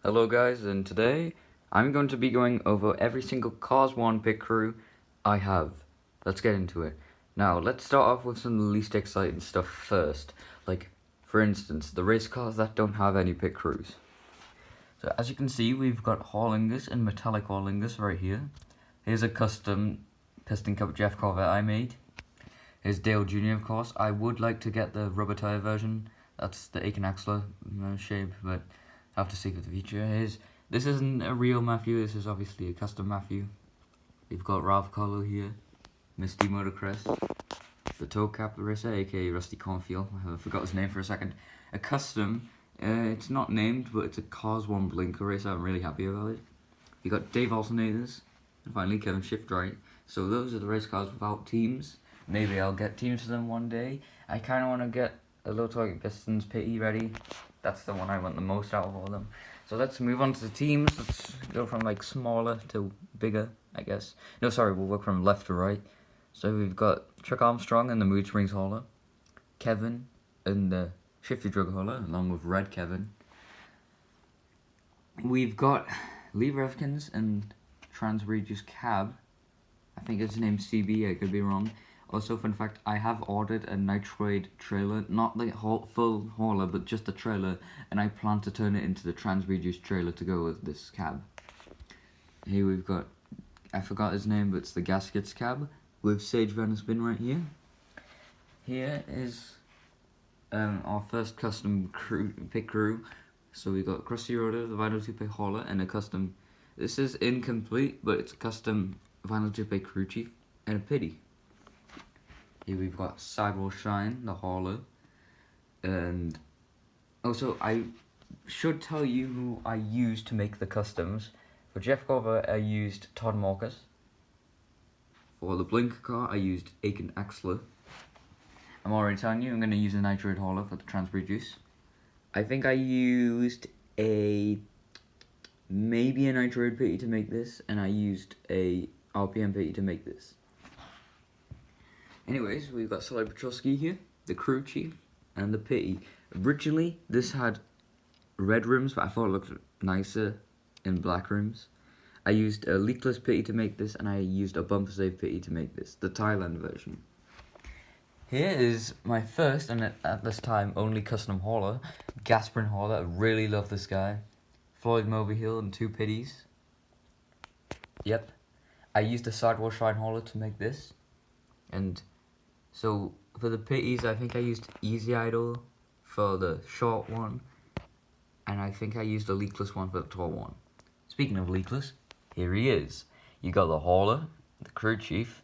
Hello guys, and today I'm going to be going over every single Cars 1 pit crew I have. Let's get into it. Now, let's start off with some of the least exciting stuff first. Like, for instance, the race cars that don't have any pit crews. So as you can see, we've got Horlingus and Metallic Horlingus right here. Here's a custom Piston Cup Jeff Corvette I made. Here's Dale Jr. of course. I would like to get the rubber tire version. That's the Aiken Axler shape, but I have to see for the future. This isn't a real Matthew, this is obviously a custom Matthew. We've got Ralph Collo here, Misty Motorcrest, the Toe Cap Racer, aka Rusty Cornfield, I forgot his name for a second. A custom, it's not named, but it's a Cars 1 Blinker racer, I'm really happy about it. We got Dave Alternators, and finally Kevin Shift-Right. So those are the race cars without teams. Maybe I'll get teams for them one day. I kind of want to get a low target Pistons Pity ready. That's the one I want the most out of all of them. So let's move on to the teams. Let's go from like smaller to bigger, I guess. No, sorry, we'll work from left to right. So we've got Chuck Armstrong and the Mood Springs Hauler, Kevin and the Shifty Drug Hauler, along with Red Kevin. We've got Lee Revkins and Trans Regis Cab. I think his name's CB, I could be wrong. Also, fun fact, I have ordered a nitroid trailer, not the full hauler, but just a trailer, and I plan to turn it into the trans-reduced trailer to go with this cab. Here we've got, I forgot his name, but it's the Gaskets cab, with Sage Van Spin right here. Here is our first custom pit crew. So we got Krusty Roder, the Vinyl Toupe hauler, and a custom, this is incomplete, but it's a custom Vinyl Toupe crew chief, and a pity. Here we've got Sidewall Shine, the hauler, and also I should tell you who I used to make the customs. For Jeff Corvette, I used Todd Marcus. For the Blinker car, I used Aiken Axler. I'm already telling you, I'm going to use a nitroid hauler for the Transbreed juice. I think I used maybe a nitroid pity to make this, and I used a RPM pity to make this. Anyways, we've got Sully Petrosky here, the crew chief, and the pity. Originally, this had red rims, but I thought it looked nicer in black rims. I used a leakless pity to make this, and I used a bumper safe pity to make this, the Thailand version. Here is my first, and at this time, only custom hauler, Gasprin hauler. I really love this guy. Floyd Moverhill and 2 pitties. Yep. I used a Sidewall Shine hauler to make this, and so for the pitties, I think I used Easy Idol for the short one, and I think I used a leakless one for the tall one. Speaking of leakless, here he is. You got the hauler, the crew chief,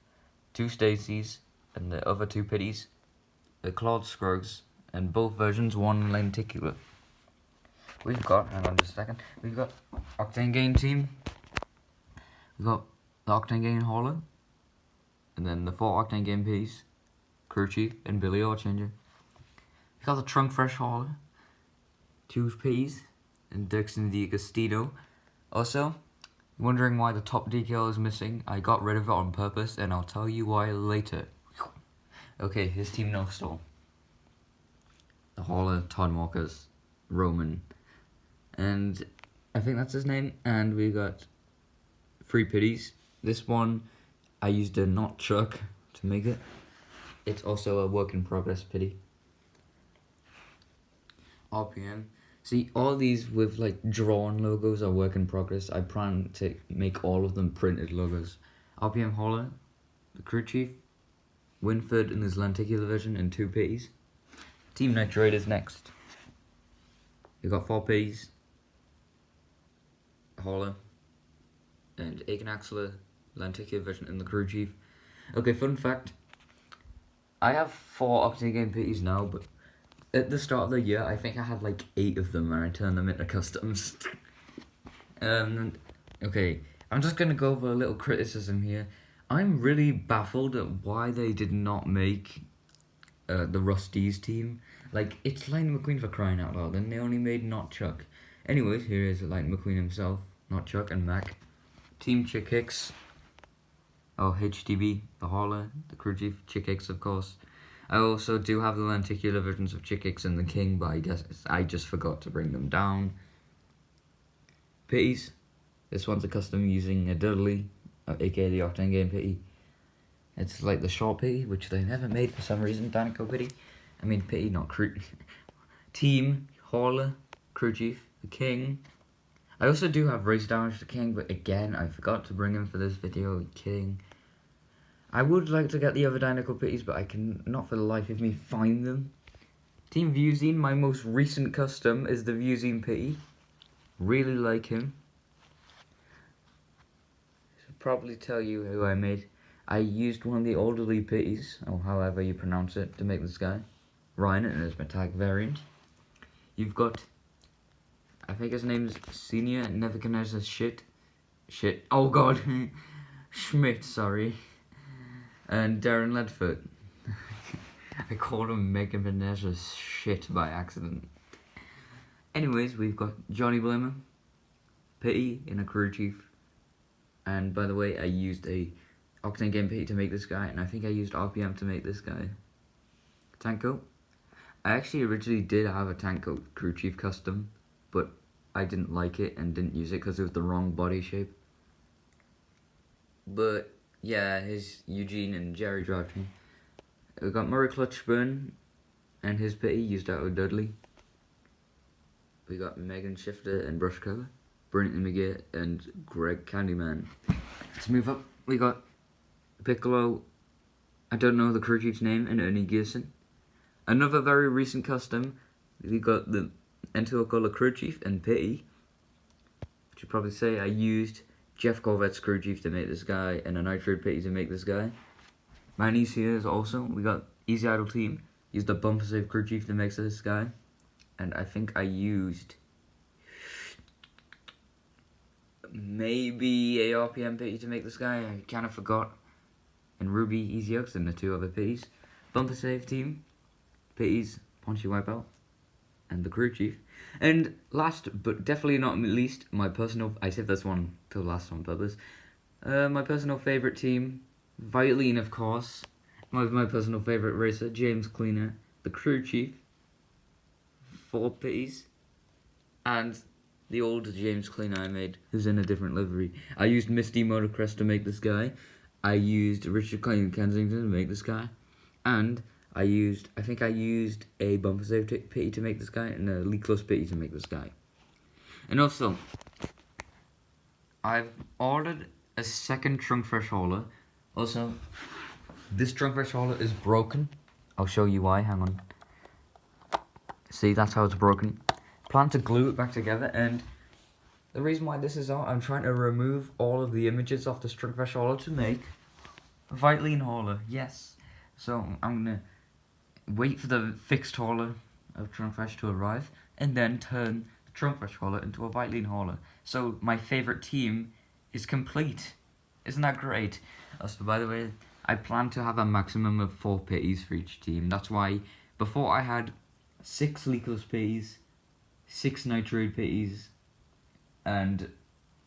2 Stacys, and the other 2 pitties, the Claude Scruggs, and both versions 1 lenticular. We've got, hang on just a second, we've got Octane Gain team, we've got the Octane Gain hauler, and then the 4 Octane Gain pitties, crew chief, and Billy Orchanger. We got the Trunk Fresh hauler, 2 pitties, and Dirksen D'Agostino. Also, wondering why the top decal is missing, I got rid of it on purpose, and I'll tell you why later. Okay, his team no stall. The hauler, Todd Marcus, Roman, and I think that's his name. And we got 3 pitties. This one, I used a not Chuck to make it. It's also a work in progress pity. RPM. See, all these with like drawn logos are work in progress. I plan to make all of them printed logos. RPM hauler, the crew chief, Winford in his lenticular version, and 2 pitties. Team Nitroid is next. We've got 4 pitties, hauler, and Aiken Axler, lenticular version, and the crew chief. Okay, fun fact. I have 4 Octane Game pitties now, but at the start of the year, I think I had like 8 of them, and I turned them into customs. Okay, I'm just gonna go over a little criticism here. I'm really baffled at why they did not make the Rusty's team. Like, it's Lightning McQueen for crying out loud, and they only made Not Chuck. Anyways, here is Lightning McQueen himself, Not Chuck, and Mac. Team Chick Hicks. Oh, HTB, the hauler, the crew chief, Chick Hicks, of course. I also do have the lenticular versions of Chick Hicks and the King, but I guess I just forgot to bring them down. pitties. This one's a custom using a Dudley, aka the Octane Game pitty. It's like the short pitty, which they never made for some reason. Dynaco pitty. I mean pitty, not crew. Team, hauler, crew chief, the king. I also do have race damage to king, but again, I forgot to bring him for this video. Are you kidding? I would like to get the other Dynaco pitties, but I can not for the life of me find them. Team Viewzine, my most recent custom is the Viewzine pitty. Really like him. Should probably tell you who I made. I used one of the elderly pitties, or however you pronounce it, to make this guy. Ryan, and it's my tag variant. You've got, I think his name's Senior Nebuchadnezzar Shit. Oh god. Schmidt, sorry. And Darren Ledford. I called him Nebuchadnezzar Shit by accident. Anyways, we've got Johnny Blimmer, pitty in a crew chief. And by the way, I used a Octane Game pitty to make this guy, and I think I used RPM to make this guy. Tank coat. I actually originally did have a tank coat crew chief custom, but I didn't like it and didn't use it because it was the wrong body shape. But yeah, his Eugene and Jerry drivetrain. We got Murray Clutchburn and his pitty used out of Dudley. We got Megan Shifter and Brush Cover, Brenton McGee and Greg Candyman. Let's move up. We got Piccolo, I don't know the crew chief's name, and Ernie Gearson. Another very recent custom, we got the Ento Color crew chief and pitty. I should probably say I used Jeff Corvette's crew chief to make this guy and a Nitrate pitty to make this guy. My niece here is also, we got Easy Idle Team, used a Bumper Safe crew chief to make this guy. And I think I used maybe a RPM pitty to make this guy. I kind of forgot. And Ruby, Easy Oaks, and the two other pitties. Bumper Safe Team, pitties, Punchy Wipeout, and the crew chief. And last, but definitely not least, my personal, I saved this one till last on purpose. My personal favourite team, Violin of course. My personal favourite racer, James Cleaner, the crew chief. 4 pitties, and the old James Cleaner I made, who's in a different livery. I used Misty Motorcrest to make this guy. I used Richard Kensington to make this guy, and I think I used a Bumper Safe pitty to make this guy, and a Leakless pitty to make this guy. And also, I've ordered a second trunk fresh hauler. Also, this trunk fresh hauler is broken. I'll show you why. Hang on. See, that's how it's broken. Plan to glue it back together, and the reason why this is out, I'm trying to remove all of the images off the trunk fresh hauler to make a Violin hauler. Yes. So I'm gonna wait for the fixed hauler of trunk fresh to arrive, and then turn the trunk fresh hauler into a Violin hauler. So my favorite team is complete. Isn't that great? Also, by the way, I plan to have a maximum of 4 pitties for each team. That's why before I had 6 leakless pitties, 6 nitrate pitties, and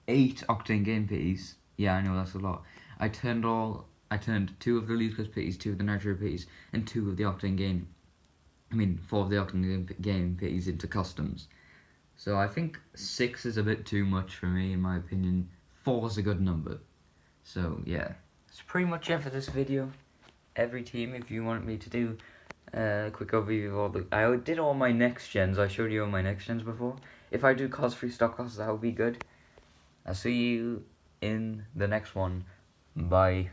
8 octane game pitties. Yeah, I know that's a lot. I turned 2 of the leakless pitties, 2 of the nitrate pitties, and 2 of the octane game. 4 of the octane game pitties into customs. So I think 6 is a bit too much for me, in my opinion. 4 is a good number. So yeah, that's pretty much it for this video. Every team, if you want me to do quick overview of all the... I did all my next gens. I showed you all my next gens before. If I do cost-free stock costs, that would be good. I'll see you in the next one. Bye.